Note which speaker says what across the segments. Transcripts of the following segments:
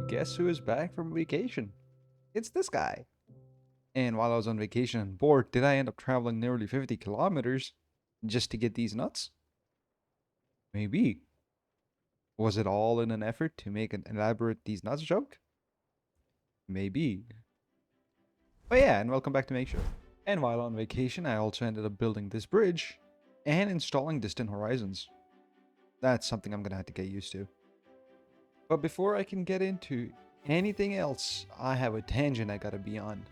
Speaker 1: Guess who is back from vacation? It's this guy. And while I was on vacation and bored, did I end up traveling nearly 50 kilometers just to get these nuts? Maybe. Was it all in an effort to make an elaborate these nuts joke? Maybe. Oh yeah, and welcome back to MakeShift. And while on vacation, I also ended up building this bridge and installing distant horizons. That's something I'm gonna have to get used to. But before I can get into anything else, I have a tangent I gotta be on.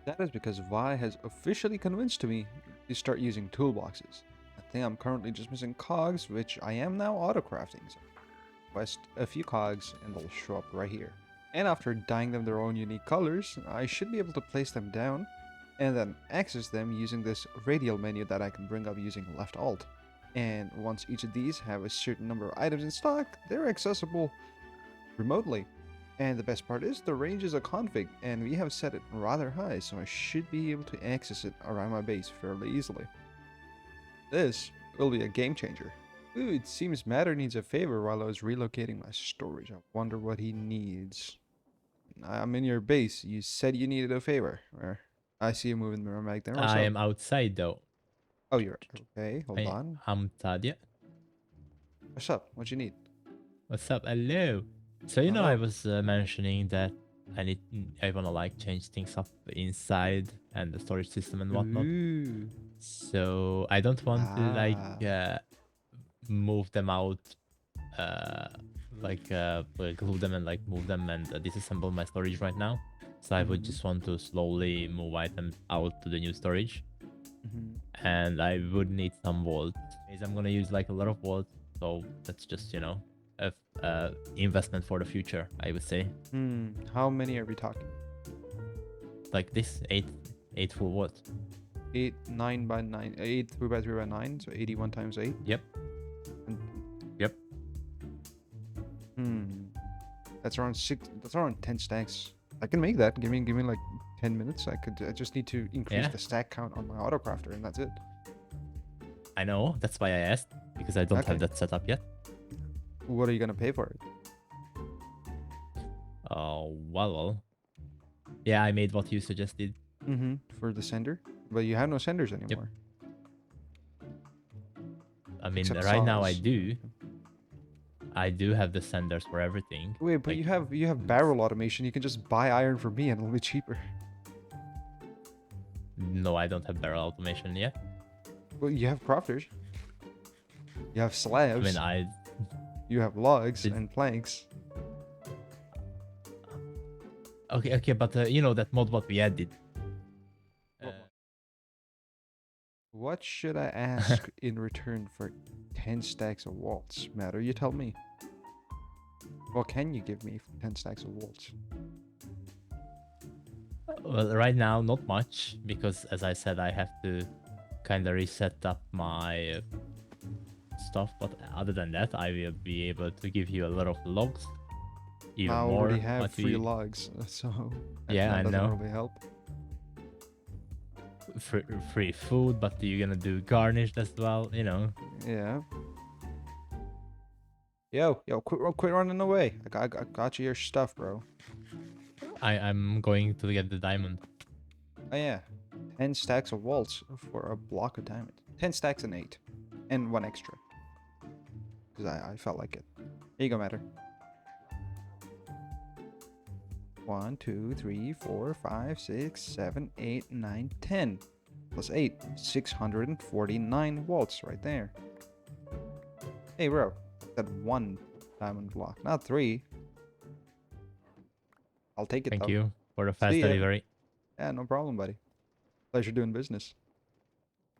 Speaker 1: That is because Vi has officially convinced me to start using toolboxes. I think I'm currently just missing cogs, which I am now auto-crafting. So request a few cogs and they'll show up right here. And after dyeing them their own unique colors, I should be able to place them down and then access them using this radial menu that I can bring up using left alt. And once each of these have a certain number of items in stock, they're accessible remotely. And the best part is the range is a config and we have set it rather high, so I should be able to access it around my base fairly easily. This will be a game changer. Ooh, it seems Matter needs a favor while I was relocating my storage. I wonder what he needs. I'm in your base. You said you needed a favor. Where? I see you moving around back there. What's
Speaker 2: I
Speaker 1: up?
Speaker 2: am outside though.
Speaker 1: Oh, you're okay. Hold on.
Speaker 2: I'm Tadia.
Speaker 1: What's up? What you need?
Speaker 2: What's up? Hello. So I
Speaker 1: Hello.
Speaker 2: was mentioning that I wanna like change things up inside and the storage system and whatnot.
Speaker 1: Ooh.
Speaker 2: So I don't want to like move them out, glue them and like move them and disassemble my storage right now. So I would just want to slowly move items out to the new storage. And I would need some vaults. I'm gonna use like a lot of vaults, so that's just, you know, a investment for the future, I would say.
Speaker 1: How many are we talking?
Speaker 2: Like this, eight full vaults.
Speaker 1: 8 9 by 9, 8 3 by 3 by 9, so 81 times 8.
Speaker 2: Yep. Yep.
Speaker 1: That's around 6. That's around 10 stacks. I can make that. Give me like 10 minutes. I just need to increase the stack count on my autocrafter, and that's it.
Speaker 2: I know. That's why I asked, because I don't have that set up yet.
Speaker 1: What are you gonna pay for it?
Speaker 2: Oh, well. Yeah, I made what you suggested.
Speaker 1: For the sender, but you have no senders anymore.
Speaker 2: I mean, except right now I do. I do have the senders for everything.
Speaker 1: Wait, but like, you have barrel automation. You can just buy iron for me and it'll be cheaper.
Speaker 2: No, I don't have barrel automation yet.
Speaker 1: Well, you have crafters. You have slabs.
Speaker 2: I mean,
Speaker 1: you have logs and planks.
Speaker 2: Okay, but you know that mod what we added.
Speaker 1: What should I ask in return for 10 stacks of walls? Matter, you tell me. What can you give me for 10 stacks of walls?
Speaker 2: Well, right now, not much, because as I said, I have to kind of reset up my stuff. But other than that, I will be able to give you a lot of logs. Even
Speaker 1: I
Speaker 2: more.
Speaker 1: already have 3 logs, so
Speaker 2: yeah, I know.
Speaker 1: That doesn't really help.
Speaker 2: Free food, but you're gonna do garnished as well, you know.
Speaker 1: Yeah. Yo, quit running away. I got you your stuff, bro.
Speaker 2: I'm going to get the diamond.
Speaker 1: Oh yeah, 10 stacks of walls for a block of diamond. 10 stacks and 8, and 1 extra. Because I felt like it. Here you go, Matter. 1, 2, 3, 4, 5, 6, 7, 8, 9, 10. Plus 8. 649 walls right there. Hey, bro. That 1 diamond block, not 3. I'll take it,
Speaker 2: Thank
Speaker 1: though.
Speaker 2: you for the fast delivery.
Speaker 1: Yeah, no problem, buddy. Pleasure doing business.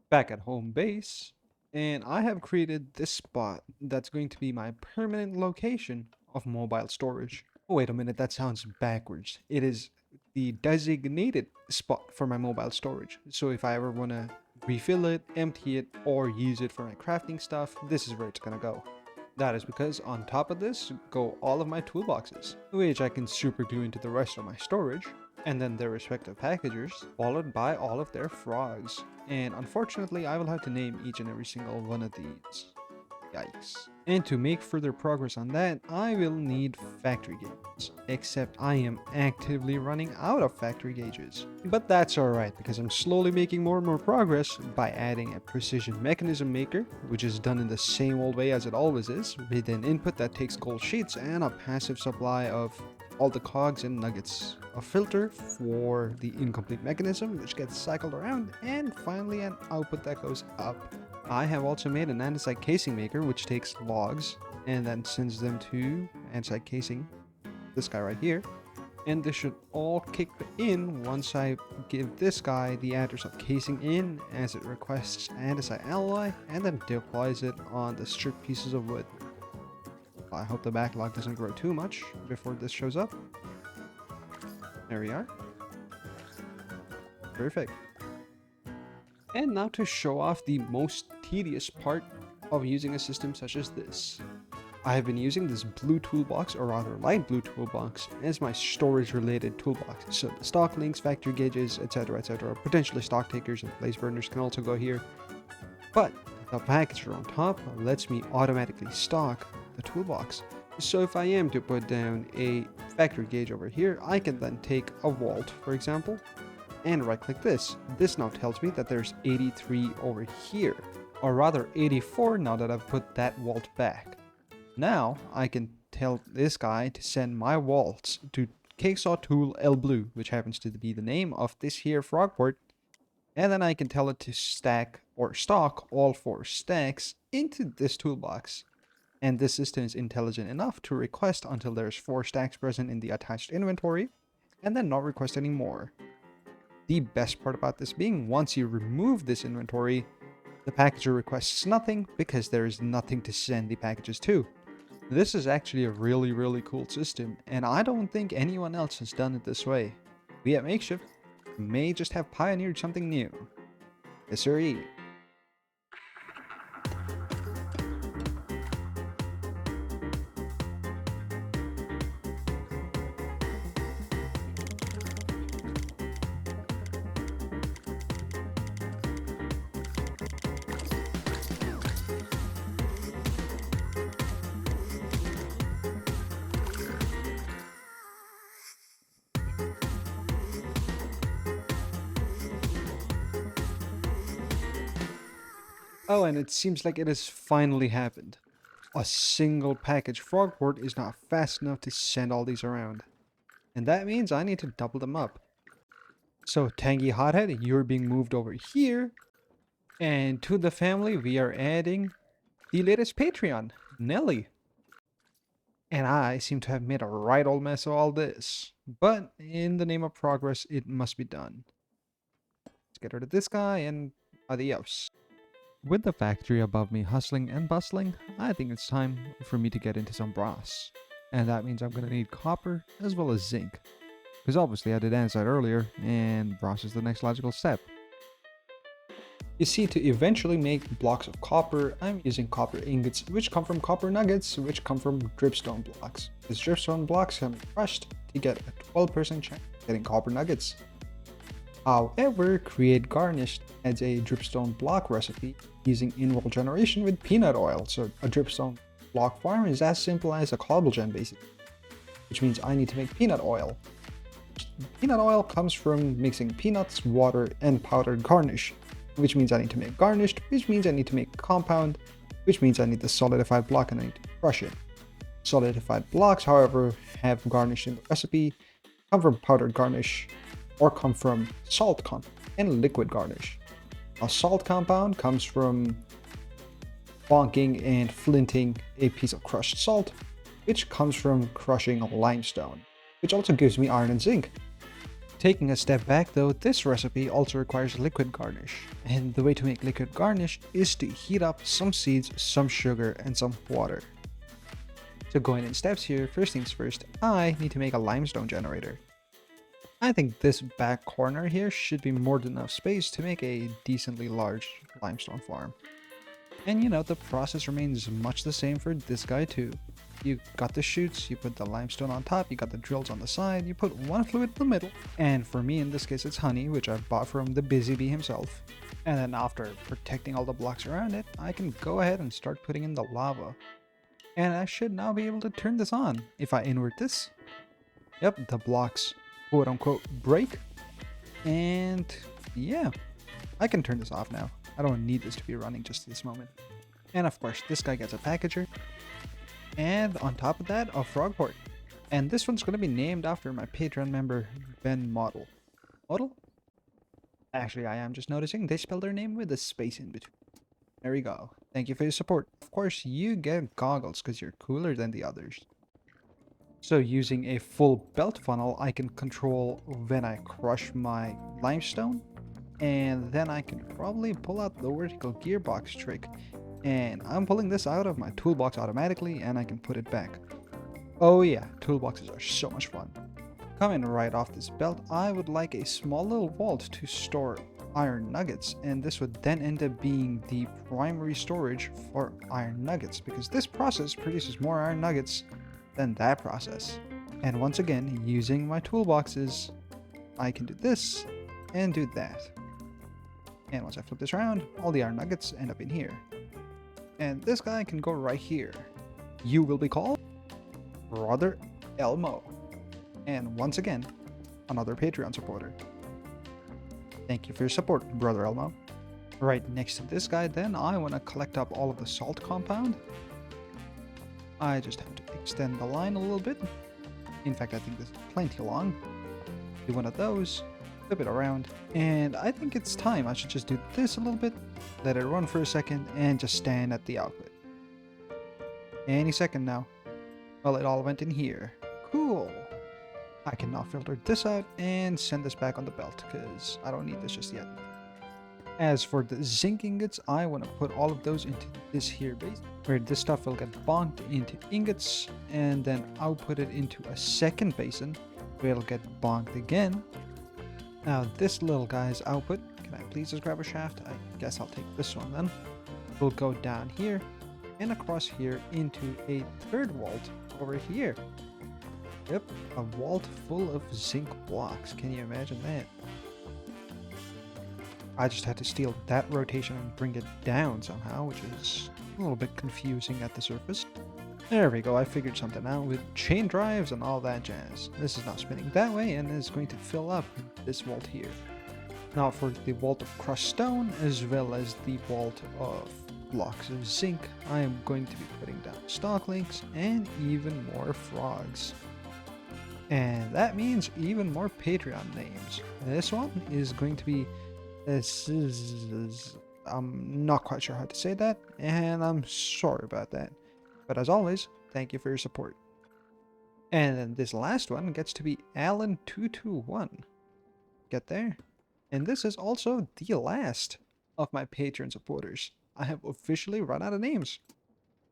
Speaker 1: Back at home base. And I have created this spot that's going to be my permanent location of mobile storage. Oh, wait a minute, that sounds backwards. It is the designated spot for my mobile storage. So if I ever want to refill it, empty it, or use it for my crafting stuff, this is where it's gonna go. That is because on top of this go all of my toolboxes, which I can super glue into the rest of my storage, and then their respective packages, followed by all of their frogs. And unfortunately, I will have to name each and every single one of these. Yikes. And to make further progress on that, I will need factory gauges. Except I am actively running out of factory gauges. But that's alright, because I'm slowly making more and more progress by adding a precision mechanism maker, which is done in the same old way as it always is, with an input that takes gold sheets and a passive supply of all the cogs and nuggets, a filter for the incomplete mechanism which gets cycled around, and finally an output that goes up. I have also made an andesite casing maker which takes logs and then sends them to andesite casing, this guy right here, and this should all kick in once I give this guy the address of casing in as it requests andesite alloy and then deploys it on the stripped pieces of wood. I hope the backlog doesn't grow too much before this shows up. There we are. Perfect. And now to show off the most tedious part of using a system such as this. I have been using this blue toolbox, or rather light blue toolbox, as my storage related toolbox. So the stock links, factory gauges, etc, potentially stock takers and place burners can also go here. But the packager on top lets me automatically stock the toolbox. So if I am to put down a factory gauge over here, I can then take a vault, for example, and right click this. This now tells me that there's 83 over here, or rather 84 now that I've put that vault back. Now I can tell this guy to send my vaults to KSAW tool L blue, which happens to be the name of this here frogport, and then I can tell it to stack or stock all 4 stacks into this toolbox. And this system is intelligent enough to request until there's 4 stacks present in the attached inventory, and then not request any more. The best part about this being, once you remove this inventory, the packager requests nothing because there is nothing to send the packages to. This is actually a really cool system, and I don't think anyone else has done it this way. We at MakeShift may just have pioneered something new. Yes, sir. Oh, and it seems like it has finally happened. A single package frogport is not fast enough to send all these around. And that means I need to double them up. So, Tangy Hothead, you're being moved over here. And to the family, we are adding the latest Patreon, Nelly. And I seem to have made a right old mess of all this. But in the name of progress, it must be done. Let's get rid of this guy and adios. With the factory above me hustling and bustling, I think it's time for me to get into some brass. And that means I'm going to need copper as well as zinc. Because obviously I did andesite earlier, and brass is the next logical step. You see, to eventually make blocks of copper, I'm using copper ingots, which come from copper nuggets, which come from dripstone blocks. These dripstone blocks can be crushed to get a 12% chance of getting copper nuggets. However, Create Garnished adds a dripstone block recipe using in-roll generation with peanut oil. So a dripstone block farm is as simple as a cobble gen basically, which means I need to make peanut oil. Peanut oil comes from mixing peanuts, water, and powdered garnish, which means I need to make garnished, which means I need to make compound, which means I need the solidified block and I need to crush it. Solidified blocks, however, have garnish in the recipe, come from powdered garnish, or come from salt compound and liquid garnish. A salt compound comes from bonking and flinting a piece of crushed salt, which comes from crushing limestone, which also gives me iron and zinc. Taking a step back though, this recipe also requires liquid garnish, and the way to make liquid garnish is to heat up some seeds, some sugar, and some water. So going in steps here, first things first, I need to make a limestone generator. I think this back corner here should be more than enough space to make a decently large limestone farm. And you know, the process remains much the same for this guy too. You got the chutes, you put the limestone on top, you got the drills on the side, you put one fluid in the middle, and for me in this case it's honey, which I bought from the Busy Bee himself. And then after protecting all the blocks around it, I can go ahead and start putting in the lava. And I should now be able to turn this on. If I invert this, yep, the blocks quote unquote break. And yeah, I can turn this off now. I don't need this to be running just this moment. And of course, this guy gets a packager. And on top of that, a frog port. And this one's going to be named after my Patreon member, Ben Model. Model? Actually, I am just noticing they spell their name with a space in between. There we go. Thank you for your support. Of course, you get goggles because you're cooler than the others. So using a full belt funnel, I can control when I crush my limestone. And then I can probably pull out the vertical gearbox trick. And I'm pulling this out of my toolbox automatically and I can put it back. Oh yeah, toolboxes are so much fun. Coming right off this belt, I would like a small little vault to store iron nuggets, and this would then end up being the primary storage for iron nuggets because this process produces more iron nuggets than that process. And once again, using my toolboxes, I can do this and do that. And once I flip this around, all the iron nuggets end up in here. And this guy can go right here. You will be called Brother Elmo. And once again, another Patreon supporter. Thank you for your support, Brother Elmo. Right next to this guy, then, I want to collect up all of the salt compound. I just have to extend the line a little bit. In fact, I think this is plenty long. Do one of those, flip it around, and I think it's time. I should just do this a little bit, let it run for a second, and just stand at the output. Any second now. Well, it all went in here. Cool. I can now filter this out and send this back on the belt because I don't need this just yet. As for the zinc ingots, I want to put all of those into this here base where this stuff will get bonked into ingots, and then I'll put it into a second basin where it'll get bonked again. Now this little guy's output, can I please just grab a shaft? I guess I'll take this one then. We'll go down here and across here into a third vault over here. Yep, a vault full of zinc blocks. Can you imagine that? I just had to steal that rotation and bring it down somehow, which is a little bit confusing at the surface. There we go, I figured something out with chain drives and all that jazz. This is now spinning that way and is going to fill up this vault here. Now for the vault of crushed stone, as well as the vault of blocks of zinc, I am going to be putting down stock links and even more frogs. And that means even more Patreon names. This one is going to be I'm not quite sure how to say that, and I'm sorry about that. But as always, thank you for your support. And then this last one gets to be Alan221. Get there? And this is also the last of my Patreon supporters. I have officially run out of names.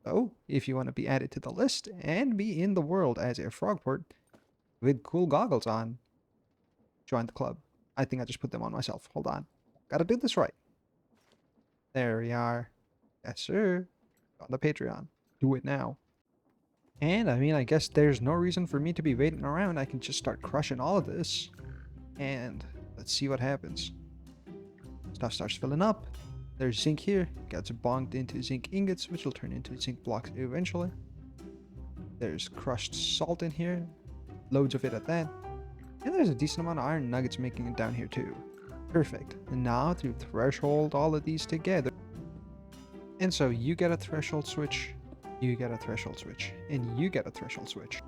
Speaker 1: So, if you want to be added to the list and be in the world as a frogport with cool goggles on, join the club. I think I just put them on myself. Hold on. Gotta do this right. There we are. Yes, sir. On the Patreon. Do it now. And I mean, I guess there's no reason for me to be waiting around. I can just start crushing all of this. And let's see what happens. Stuff starts filling up. There's zinc here. Gets bonked into zinc ingots, which will turn into zinc blocks eventually. There's crushed salt in here. Loads of it at that. And there's a decent amount of iron nuggets making it down here too. Perfect. And now to threshold all of these together. And so you get a threshold switch, you get a threshold switch, and you get a threshold switch.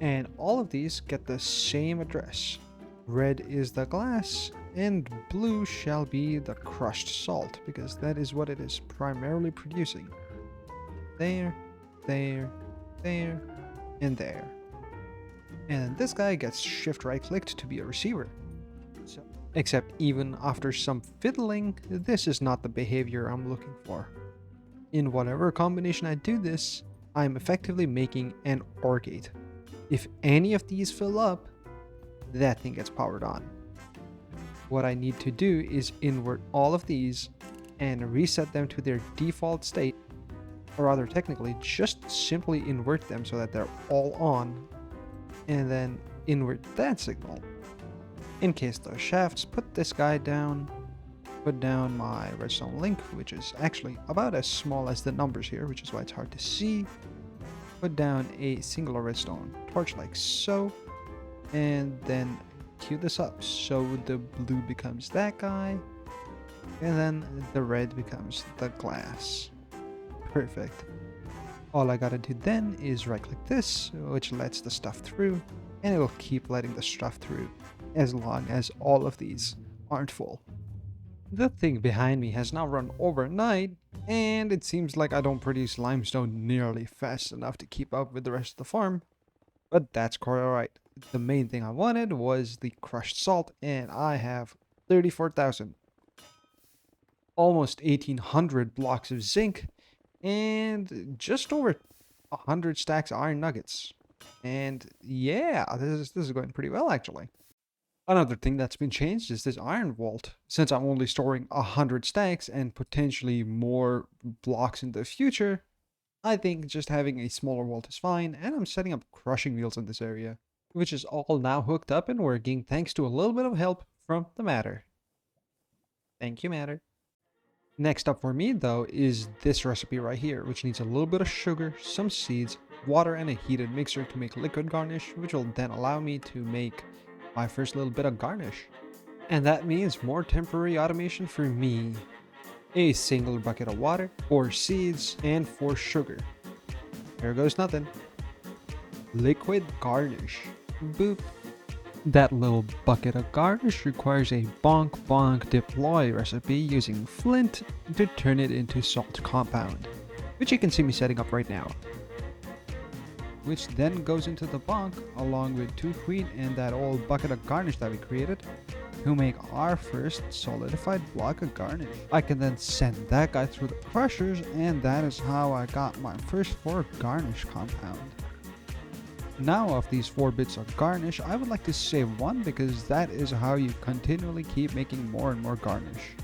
Speaker 1: And all of these get the same address. Red is the glass, and blue shall be the crushed salt, because that is what it is primarily producing. There, there, there, and there. And this guy gets shift right clicked to be a receiver. So, except even after some fiddling, this is not the behavior I'm looking for. In whatever combination I do this, I'm effectively making an OR gate. If any of these fill up, that thing gets powered on. What I need to do is invert all of these and reset them to their default state, or rather technically just simply invert them so that they're all on, and then invert that signal. In case those shafts, put this guy down, put down my redstone link, which is actually about as small as the numbers here, which is why it's hard to see. Put down a singular redstone torch like so, and then cue this up. So the blue becomes that guy, and then the red becomes the glass. Perfect. All I gotta do then is right click this, which lets the stuff through, and it will keep letting the stuff through as long as all of these aren't full. The thing behind me has now run overnight, and it seems like I don't produce limestone nearly fast enough to keep up with the rest of the farm, but that's quite alright. The main thing I wanted was the crushed salt, and I have 34,000, almost 1,800 blocks of zinc, and just over 100 stacks of iron nuggets. And yeah, this is going pretty well actually. Another thing that's been changed is this iron vault. Since I'm only storing 100 stacks and potentially more blocks in the future, I think just having a smaller vault is fine, and I'm setting up crushing wheels in this area, which is all now hooked up and working thanks to a little bit of help from the Matter. Thank you, Matter. Next up for me though is this recipe right here, which needs a little bit of sugar, some seeds, water, and a heated mixer to make liquid garnish, which will then allow me to make my first little bit of garnish. And that means more temporary automation for me. A single bucket of water, 4 seeds, and 4 sugar. Here goes nothing. Liquid garnish. Boop. That little bucket of garnish requires a bonk bonk deploy recipe using flint to turn it into salt compound, which you can see me setting up right now. Which then goes into the bonk along with 2 wheat and that old bucket of garnish that we created to make our first solidified block of garnish. I can then send that guy through the crushers, and that is how I got my first 4 garnish compound. Now of these 4 bits of garnish, I would like to save 1 because that is how you continually keep making more and more garnish.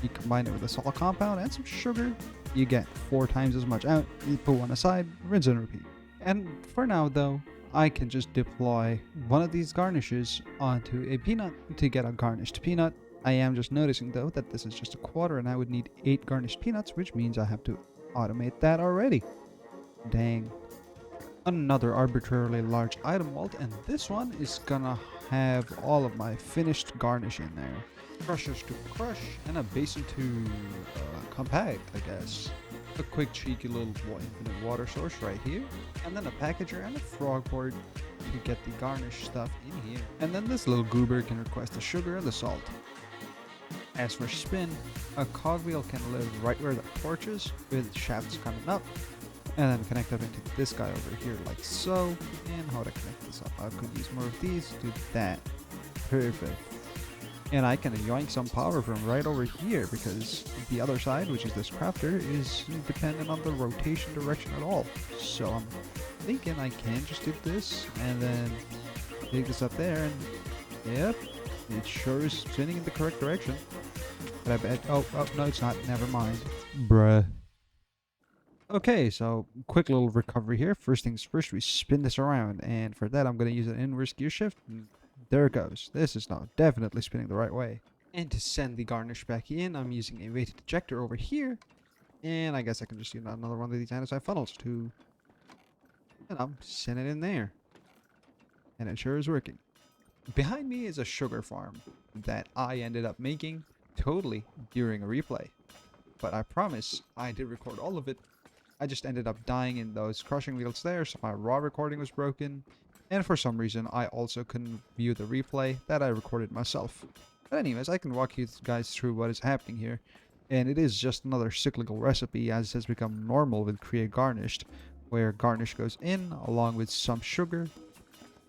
Speaker 1: You combine it with a salt compound and some sugar, you get 4 times as much out, you put 1 aside, rinse and repeat. And for now though, I can just deploy one of these garnishes onto a peanut to get a garnished peanut. I am just noticing though that this is just a quarter and I would need 8 garnished peanuts, which means I have to automate that already. Dang. Another arbitrarily large item vault, and this one is gonna have all of my finished garnish in there. Crushers to crush, and a basin to compact, I guess. A quick cheeky little infinite water source right here, and then a packager and a frog board to get the garnish stuff in here. And then this little goober can request the sugar and the salt. As for spin, a cogwheel can live right where the torch is, with shafts coming up, and then connect up into this guy over here like so. And how to connect this up, I could use more of these to that. Perfect. And I can yoink some power from right over here because the other side, which is this crafter, is dependent on the rotation direction at all. So I'm thinking I can just do this and then dig this up there, and yep, it sure is spinning in the correct direction. But I bet, oh no, it's not, never mind. Bruh. Okay, so quick little recovery here. First things first, we spin this around, and for that I'm going to use an inverse gear shift. There it goes. This is now definitely spinning the right way. And to send the garnish back in, I'm using a weighted ejector over here. And I guess I can just use another one of these andesite funnels to, send it in there. And it sure is working. Behind me is a sugar farm that I ended up making totally during a replay. But I promise I did record all of it. I just ended up dying in those crushing wheels there, so my raw recording was broken. And for some reason, I also couldn't view the replay that I recorded myself. But anyways, I can walk you guys through what is happening here. And it is just another cyclical recipe, as has become normal with Create Garnished, where garnish goes in along with some sugar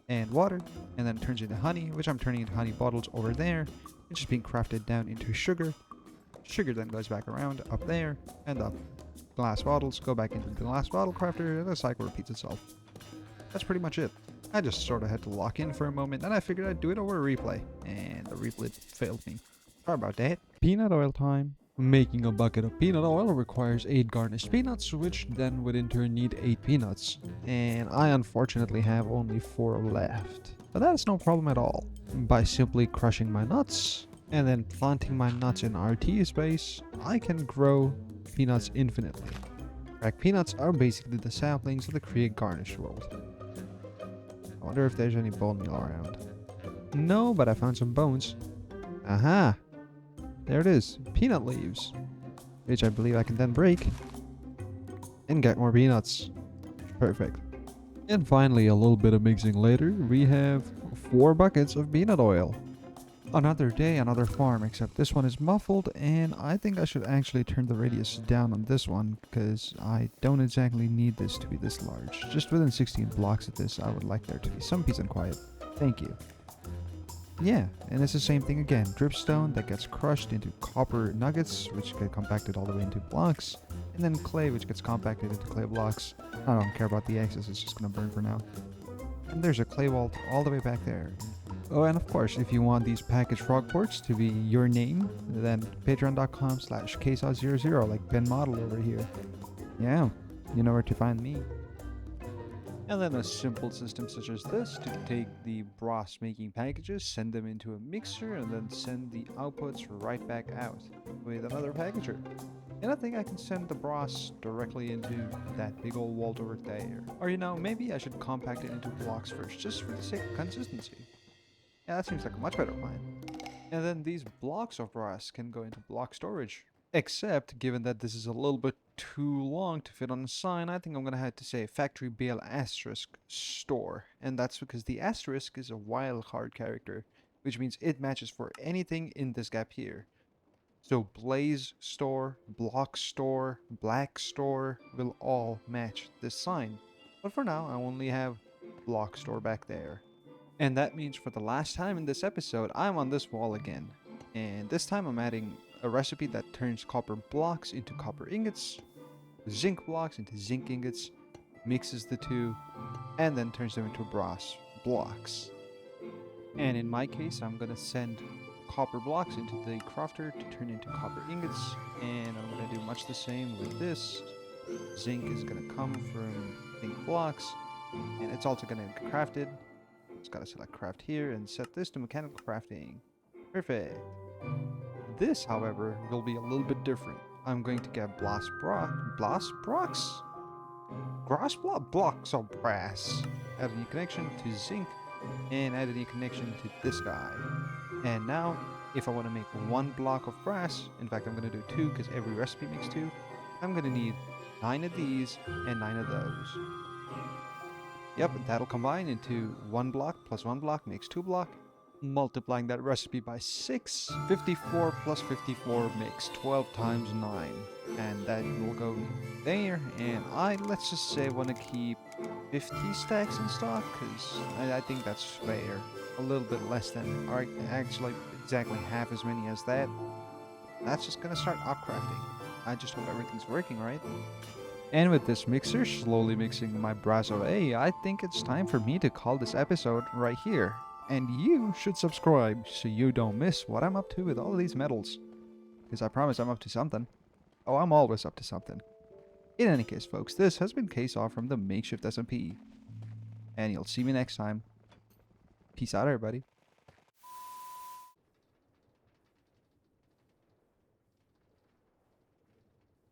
Speaker 1: and water, and then turns into honey, which I'm turning into honey bottles over there. It's just being crafted down into sugar. Sugar then goes back around up there, and the glass bottles go back into the glass bottle crafter, and the cycle repeats itself. That's pretty much it. I just sort of had to lock in for a moment, and I figured I'd do it over a replay, and the replay failed me. Sorry about that. Peanut oil time. Making a bucket of peanut oil requires 8 garnished peanuts, which then would in turn need 8 peanuts. And I unfortunately have only 4 left. But that is no problem at all. By simply crushing my nuts and then planting my nuts in RT space, I can grow peanuts infinitely. Cracked peanuts are basically the saplings of the create garnish world. I wonder if there's any bone meal around. No, but I found some bones. Aha! There it is, peanut leaves, which I believe I can then break and get more peanuts. Perfect. And finally, a little bit of mixing later, we have 4 buckets of peanut oil. Another day, another farm, except this one is muffled, and I think I should actually turn the radius down on this one, because I don't exactly need this to be this large. Just within 16 blocks of this, I would like there to be some peace and quiet. Thank you. Yeah, and it's the same thing again. Dripstone that gets crushed into copper nuggets, which get compacted all the way into blocks. And then clay, which gets compacted into clay blocks. I don't care about the axis, it's just gonna burn for now. And there's a clay wall all the way back there. Oh, and of course, if you want these packaged frog ports to be your name, then patreon.com/KSAW00, like Ben Model over here. Yeah, you know where to find me. And then a simple system such as this to take the brass making packages, send them into a mixer, and then send the outputs right back out with another packager. And I think I can send the brass directly into that big old vault over there. Or you know, maybe I should compact it into blocks first, just for the sake of consistency. Yeah, that seems like a much better plan. And then these blocks of brass can go into block storage. Except, given that this is a little bit too long to fit on a sign, I think I'm gonna have to say factory bale asterisk store. And that's because the asterisk is a wild card character, which means it matches for anything in this gap here. So blaze store, block store, black store will all match this sign. But for now, I only have block store back there. And that means for the last time in this episode, I'm on this wall again. And this time I'm adding a recipe that turns copper blocks into copper ingots, zinc blocks into zinc ingots, mixes the two, and then turns them into brass blocks. And in my case, I'm going to send copper blocks into the crafter to turn into copper ingots, and I'm going to do much the same with this. Zinc is going to come from zinc blocks, and it's also going to get crafted. Just gotta select craft here and set this to mechanical crafting. Perfect. This, however, will be a little bit different. I'm going to get blocks of brass. Add a new connection to zinc and add a new connection to this guy. And now, if I want to make 1 block of brass, in fact I'm going to do 2 because every recipe makes 2, I'm going to need 9 of these and 9 of those. Yep, that'll combine into 1 block plus 1 block makes 2 block. Multiplying that recipe by 6, 54 plus 54 makes 12 times 9. And that will go there, and let's just say, want to keep 50 stacks in stock, because I think that's fair. A little bit less than, or actually exactly half as many as that. That's just going to start upcrafting. I just hope everything's working right. And with this mixer slowly mixing my brass away, I think it's time for me to call this episode right here. And you should subscribe so you don't miss what I'm up to with all these metals. Because I promise I'm up to something. Oh, I'm always up to something. In any case, folks, this has been KSAW from the MakeShift SMP. And you'll see me next time. Peace out, everybody.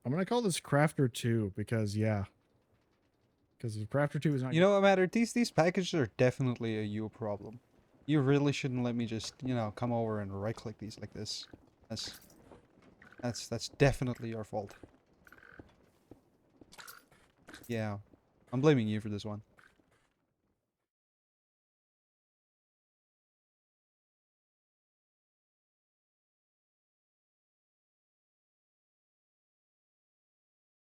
Speaker 3: I'm gonna call this Crafter 2 because because Crafter 2 is not.
Speaker 1: You know what, Matter? These packages are definitely a you problem. You really shouldn't let me just, you know, come over and right-click these like this. That's definitely your fault. Yeah, I'm blaming you for this one.